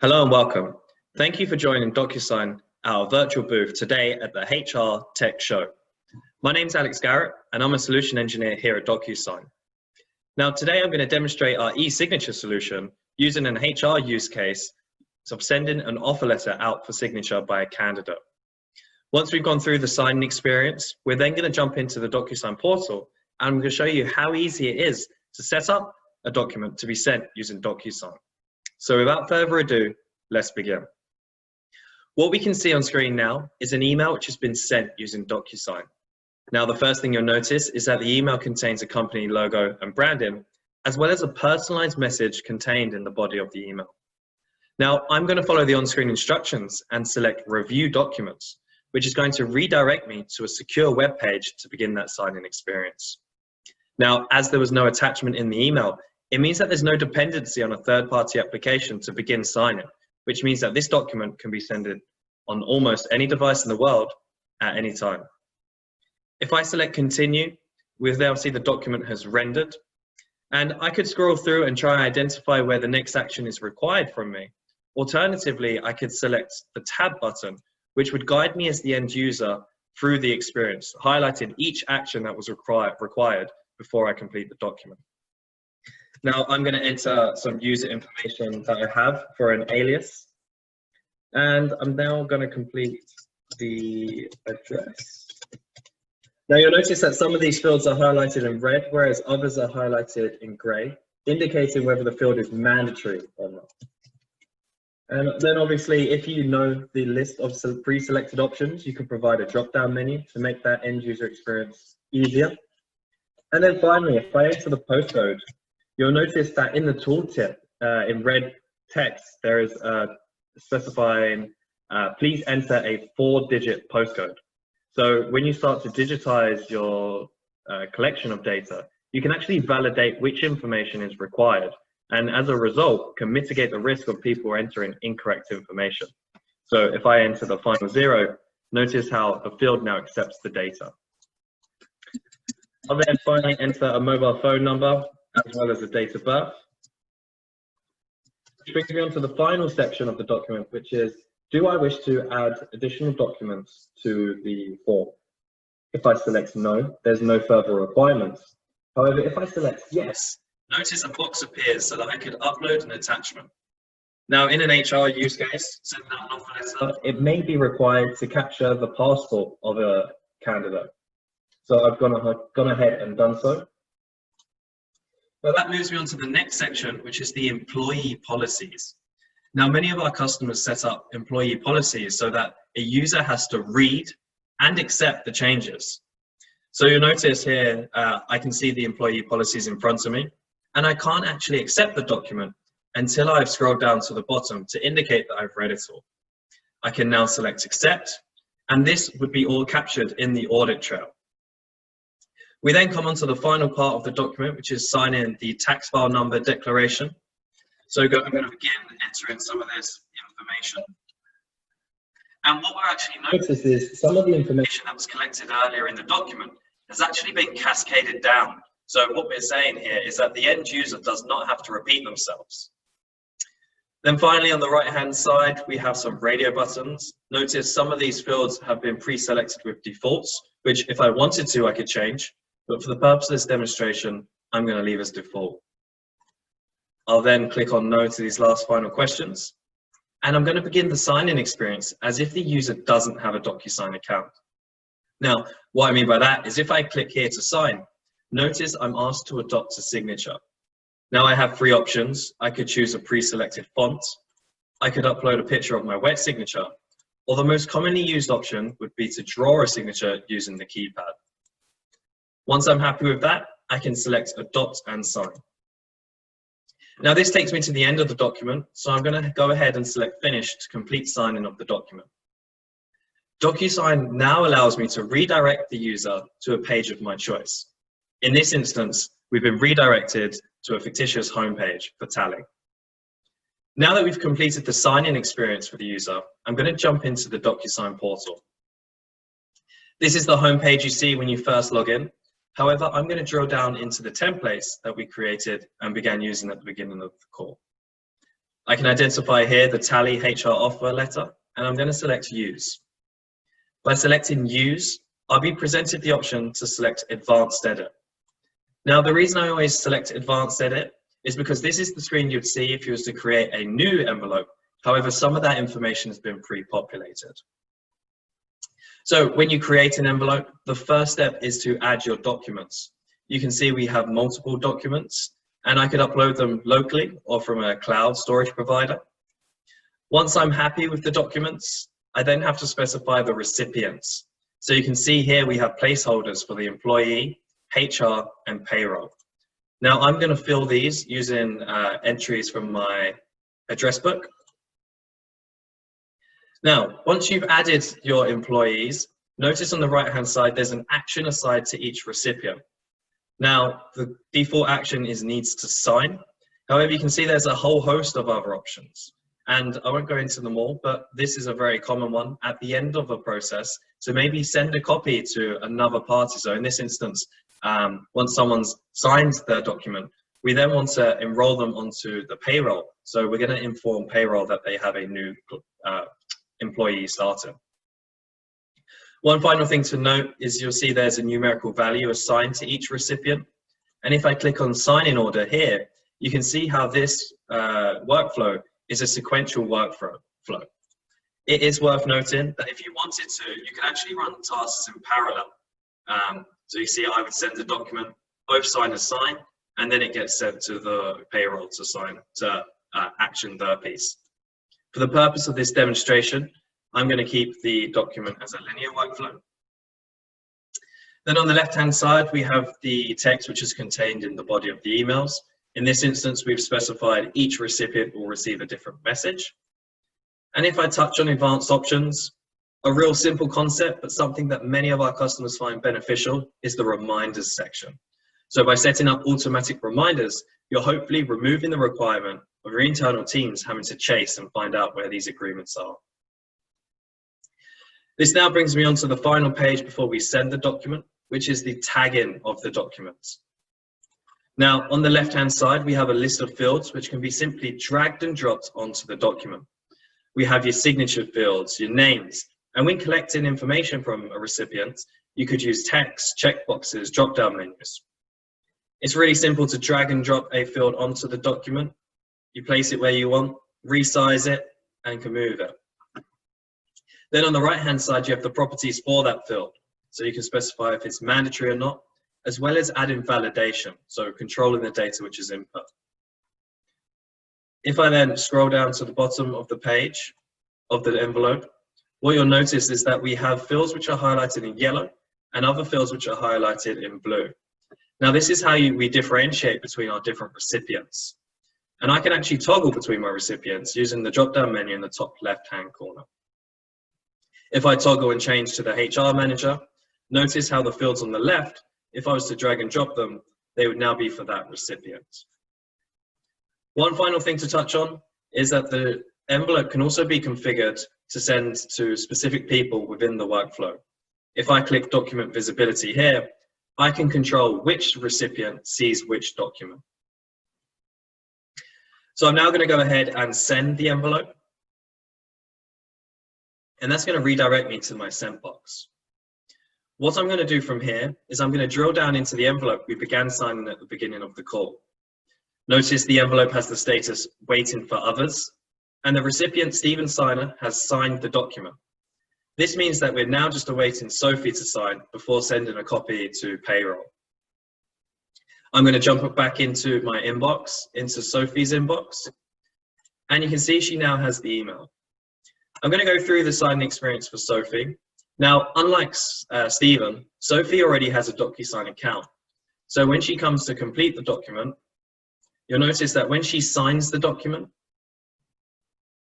Hello and welcome. Thank you for joining DocuSign, our virtual booth today at the HR Tech Show. My name's Alex Garrett and I'm a solution engineer here at DocuSign. Now today I'm going to demonstrate our e-signature solution using an HR use case of sending an offer letter out for signature by a candidate. Once we've gone through the signing experience, we're then going to jump into the DocuSign portal and I'm going to show you how easy it is to set up a document to be sent using DocuSign. So without further ado, let's begin. What we can see on screen now is an email which has been sent using DocuSign. Now, the first thing you'll notice is that the email contains a company logo and branding, as well as a personalized message contained in the body of the email. Now, I'm going to follow the on-screen instructions and select Review Documents, which is going to redirect me to a secure web page to begin that signing experience. Now, as there was no attachment in the email, it means that there's no dependency on a third-party application to begin signing, which means that this document can be sent on almost any device in the world at any time. If I select Continue, we'll now see the document has rendered, and I could scroll through and try and identify where the next action is required from me. Alternatively, I could select the Tab button, which would guide me as the end user through the experience, highlighting each action that was required before I complete the document. Now I'm going to enter some user information that I have for an alias, and I'm now going to complete the address. Now you'll notice that some of these fields are highlighted in red, whereas others are highlighted in grey, indicating whether the field is mandatory or not. And then obviously, if you know the list of pre-selected options, you can provide a drop-down menu to make that end user experience easier. And then finally, if I enter the postcode, you'll notice that in the tooltip, in red text, there is specifying, please enter a 4-digit postcode. So when you start to digitize your collection of data, you can actually validate which information is required. And as a result, can mitigate the risk of people entering incorrect information. So if I enter the final 0, notice how the field now accepts the data. I'll then finally enter a mobile phone number, as well as a date of birth. Which brings me on to the final section of the document, which is, do I wish to add additional documents to the form? If I select no, there's no further requirements. However, if I select yes, notice a box appears so that I could upload an attachment. Now, in an HR use case, sending out an offer letter, it may be required to capture the passport of a candidate. So I've gone ahead and done so. Well, that moves me on to the next section, which is the employee policies. Now, many of our customers set up employee policies so that a user has to read and accept the changes. So you'll notice here, I can see the employee policies in front of me, and I can't actually accept the document until I've scrolled down to the bottom to indicate that I've read it all. I can now select accept, and this would be all captured in the audit trail. We then come on to the final part of the document, which is signing the tax file number declaration. So I'm going to begin entering some of this information. And what we're actually noticing is some of the information that was collected earlier in the document has actually been cascaded down. So what we're saying here is that the end user does not have to repeat themselves. Then finally, on the right-hand side, we have some radio buttons. Notice some of these fields have been pre-selected with defaults, which if I wanted to, I could change. But for the purpose of this demonstration, I'm going to leave as default. I'll then click on no to these last final questions. And I'm going to begin the sign-in experience as if the user doesn't have a DocuSign account. Now, what I mean by that is if I click here to sign, notice I'm asked to adopt a signature. Now I have 3 options. I could choose a pre-selected font. I could upload a picture of my wet signature, or the most commonly used option would be to draw a signature using the keypad. Once I'm happy with that, I can select Adopt and Sign. Now this takes me to the end of the document, so I'm going to go ahead and select Finish to complete signing of the document. DocuSign now allows me to redirect the user to a page of my choice. In this instance, we've been redirected to a fictitious homepage for Tally. Now that we've completed the sign-in experience for the user, I'm going to jump into the DocuSign portal. This is the homepage you see when you first log in. However, I'm going to drill down into the templates that we created and began using at the beginning of the call. I can identify here the Tally HR offer letter, and I'm going to select Use. By selecting Use, I'll be presented the option to select Advanced Edit. Now, the reason I always select Advanced Edit is because this is the screen you'd see if you was to create a new envelope. However, some of that information has been pre-populated. So when you create an envelope, the first step is to add your documents. You can see we have multiple documents, and I could upload them locally or from a cloud storage provider. Once I'm happy with the documents, I then have to specify the recipients. So you can see here we have placeholders for the employee, HR, and payroll. Now I'm going to fill these using entries from my address book. Now, once you've added your employees, notice on the right-hand side there's an action assigned to each recipient. Now, the default action is needs to sign. However, you can see there's a whole host of other options. And I won't go into them all, but this is a very common one at the end of a process. So maybe send a copy to another party. So in this instance, once someone's signed their document, we then want to enroll them onto the payroll. So we're going to inform payroll that they have a new employee starting. One final thing to note is you'll see there's a numerical value assigned to each recipient. And if I click on sign in order here, you can see how this workflow is a sequential workflow. It is worth noting that if you wanted to, you can actually run tasks in parallel. So you see I would send the document, both signers sign, and then it gets sent to the payroll to sign, to action their piece. For the purpose of this demonstration, I'm going to keep the document as a linear workflow. Then on the left-hand side, we have the text which is contained in the body of the emails. In this instance, we've specified each recipient will receive a different message. And if I touch on advanced options, a real simple concept, but something that many of our customers find beneficial is the reminders section. So by setting up automatic reminders, you're hopefully removing the requirement of your internal teams having to chase and find out where these agreements are. This now brings me on to the final page before we send the document, which is the tagging of the documents. Now, on the left-hand side, we have a list of fields which can be simply dragged and dropped onto the document. We have your signature fields, your names, and when collecting information from a recipient, you could use text, checkboxes, drop-down menus. It's really simple to drag and drop a field onto the document. You place it where you want, resize it, and can move it. Then on the right-hand side, you have the properties for that field. So you can specify if it's mandatory or not, as well as adding validation, so controlling the data which is input. If I then scroll down to the bottom of the page of the envelope, what you'll notice is that we have fields which are highlighted in yellow and other fields which are highlighted in blue. Now this is how we differentiate between our different recipients. And I can actually toggle between my recipients using the drop-down menu in the top left-hand corner. If I toggle and change to the HR manager, notice how the fields on the left, if I was to drag and drop them, they would now be for that recipient. One final thing to touch on is that the envelope can also be configured to send to specific people within the workflow. If I click document visibility here, I can control which recipient sees which document. So I'm now going to go ahead and send the envelope. And that's going to redirect me to my sent box. What I'm going to do from here is I'm going to drill down into the envelope we began signing at the beginning of the call. Notice the envelope has the status waiting for others, and the recipient, Stephen Signer, has signed the document. This means that we're now just awaiting Sophie to sign before sending a copy to payroll. I'm going to jump back into my inbox, into Sophie's inbox, and you can see she now has the email. I'm going to go through the signing experience for Sophie. Now, unlike Stephen, Sophie already has a DocuSign account. So when she comes to complete the document, you'll notice that when she signs the document,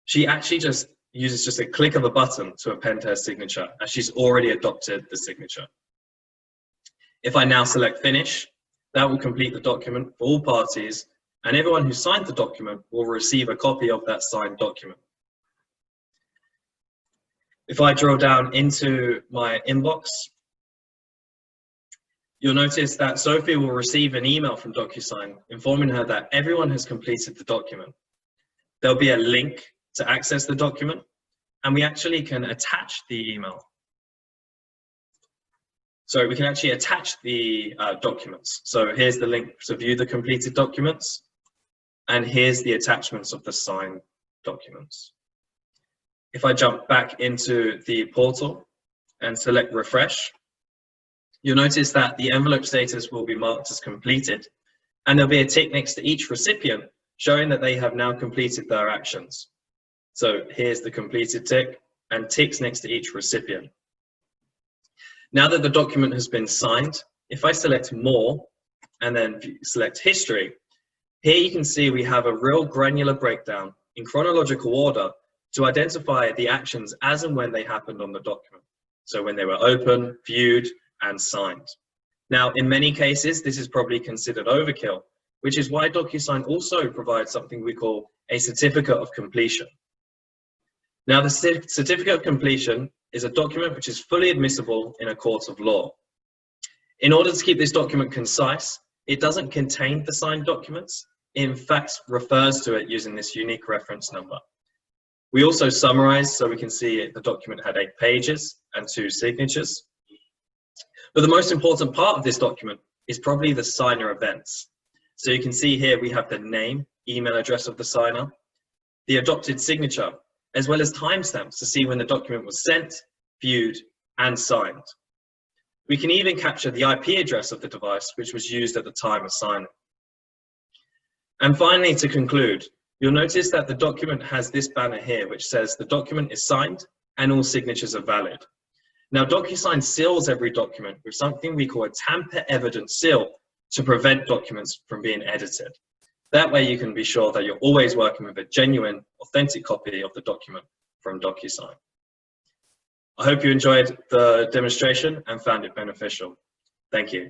she actually just uses a click of a button to append her signature, as she's already adopted the signature. If I now select finish, that will complete the document for all parties, and everyone who signed the document will receive a copy of that signed document. If I drill down into my inbox, you'll notice that Sophie will receive an email from DocuSign informing her that everyone has completed the document. there'll be a link to access the document, and we actually can attach the email. So we can actually attach the documents. So here's the link to view the completed documents, and here's the attachments of the signed documents. If I jump back into the portal and select refresh, you'll notice that the envelope status will be marked as completed, and there'll be a tick next to each recipient showing that they have now completed their actions. So here's the completed tick, and ticks next to each recipient. Now that the document has been signed, if I select more and then select history, here you can see we have a real granular breakdown in chronological order to identify the actions as and when they happened on the document. So when they were open, viewed, and signed. Now, in many cases, this is probably considered overkill, which is why DocuSign also provides something we call a certificate of completion. Now, the certificate of completion is a document which is fully admissible in a court of law. In order to keep this document concise, it doesn't contain the signed documents. It in fact refers to it using this unique reference number. We also summarize, so we can see the document had 8 pages and 2 signatures. But the most important part of this document is probably the signer events. So you can see here we have the name, email address of the signer, the adopted signature, as well as timestamps to see when the document was sent, viewed, and signed. We can even capture the IP address of the device which was used at the time of signing. And finally, to conclude, you'll notice that the document has this banner here which says the document is signed and all signatures are valid. Now, DocuSign seals every document with something we call a tamper-evident seal to prevent documents from being edited. That way you can be sure that you're always working with a genuine, authentic copy of the document from DocuSign. I hope you enjoyed the demonstration and found it beneficial. Thank you.